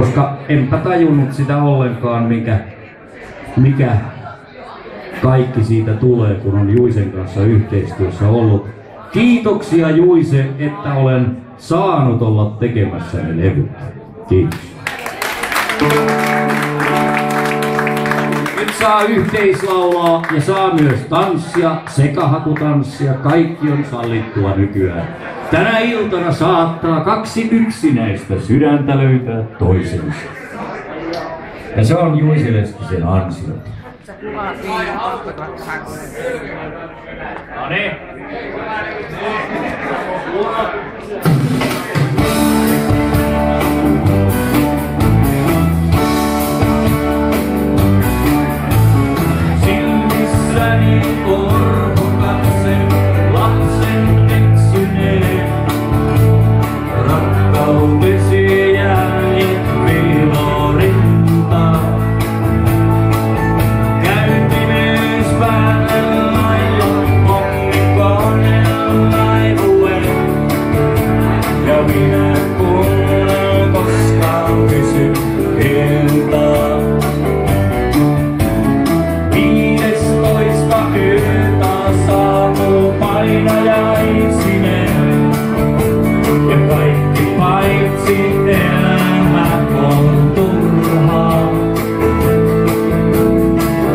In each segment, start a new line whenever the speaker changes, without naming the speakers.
koska enpä tajunnut sitä ollenkaan, mikä kaikki siitä tulee, kun on Juisen kanssa yhteistyössä ollut. Kiitoksia Juise, että olen saanut olla tekemässä ne levyt. Kiitos. Nyt saa yhteislaulaa ja saa myös tanssia, sekahakutanssia. Kaikki on sallittua nykyään. Tänä iltana saattaa 2 yksinäistä sydäntä löytää toisensa. Ja se on Juise Leskisen ansio. No niin. Silmissäni orvokatsen lapsen eksyneen. Rakkautesi jäljet viilorintaan. Käyntimies päälle lailla pommikoneen laivue. Ja minä kuulen koskaan kysy iltaa. 15 yötä saapuu painajaisinen. Ja kaikki paitsi elämä on turhaa.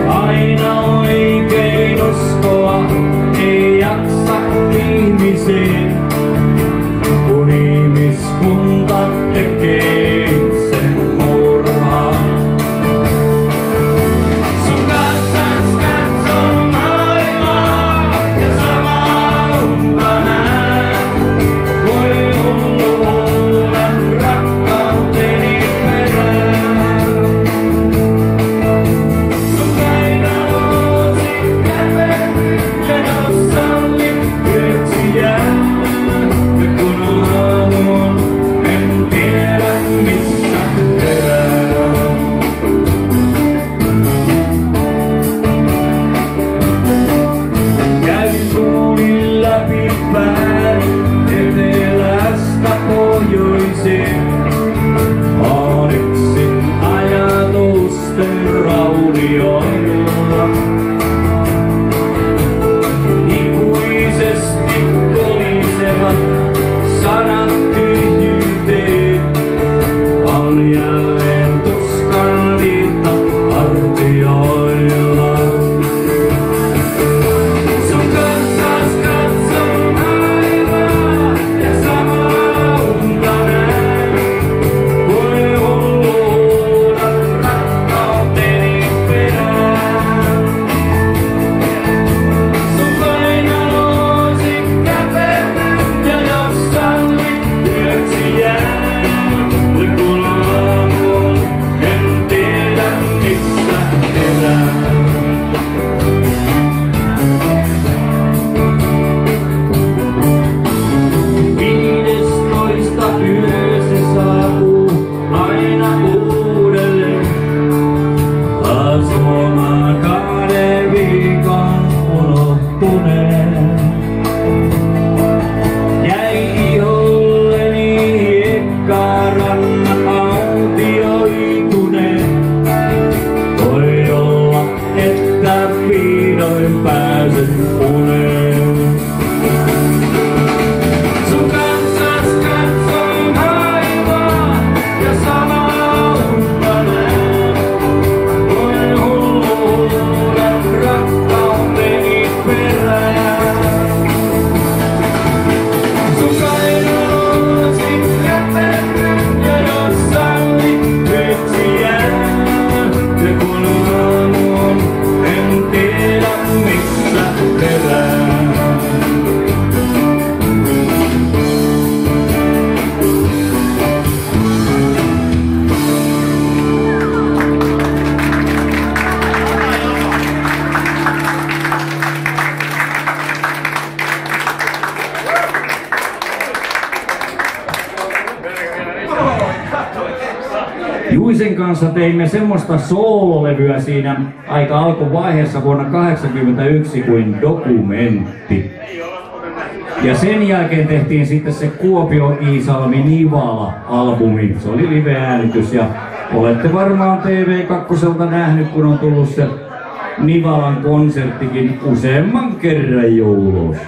Aina oikein uskoa ei jaksa ihmisiin, kun ihmiskunta tekee itse murhaa. Sun kanssas katson maailmaa ja samaa unta näen. Voi hulluuden rakkauteni perään. Sun kainalosi käpehdy ja jos sallit yöksi jää. Ja kun aamuun en tiedä missä herään. Käy suunin läpi pään etelästä pohjoiseen. Oon yksin ajatusten raunioilla. Ikuisesti kolisevat sanat tyhjyyteen. On jälleen tuskan viitta hartioilla. Sun kanssas katson maailmaa ja samaa unta näen. Voi hulluuden rakkauteni perään. Sun kainalosi käpehdy ja jos sallit yöksi jää. Ja kun aamuun en tiedä missä herään. 15 yö se saapuu aina uudelleen. Taas huomaan 2 viikon unohtuneen. Jäi iholleni hiekkarannat autioituneen. Voi olla, että vihdoin pääsen uneen. Sun kanssas katson maailmaa ja samaa unta näen. Voi hulluuden rakkauteni perään. Sun kainalosi käpehdy ja jos sallit yöksi jää. Ja kun aamuun en tiedä missä herään. Juisen kanssa teimme semmoista soololevyä siinä aika alkuvaiheessa vuonna 1981 kuin Dokumentti. Ja sen jälkeen tehtiin sitten se Kuopio Iisalmi Nivala-albumi. Se oli live-äänitys ja olette varmaan TV2 nähnyt, kun on tullut se Nivalan konserttikin useamman kerran joulussa.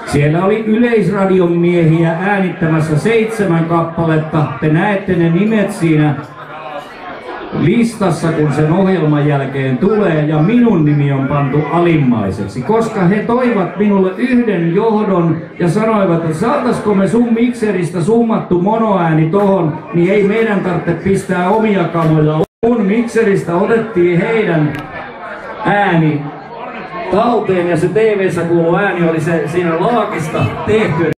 Siellä oli Yleisradion miehiä äänittämässä 7 kappaletta. Te näette ne nimet siinä listassa, kun sen ohjelman jälkeen tulee, ja minun nimi on pantu alimmaiseksi, koska he toivat minulle yhden johdon ja sanoivat, että saataisiko me sun mikseristä summattu monoääni tohon, niin ei meidän tarvitse pistää omia kamoja. Mun mikseristä otettiin heidän ääni talteen ja se TV-ssä kuulu ääni oli se siinä laakista tehty.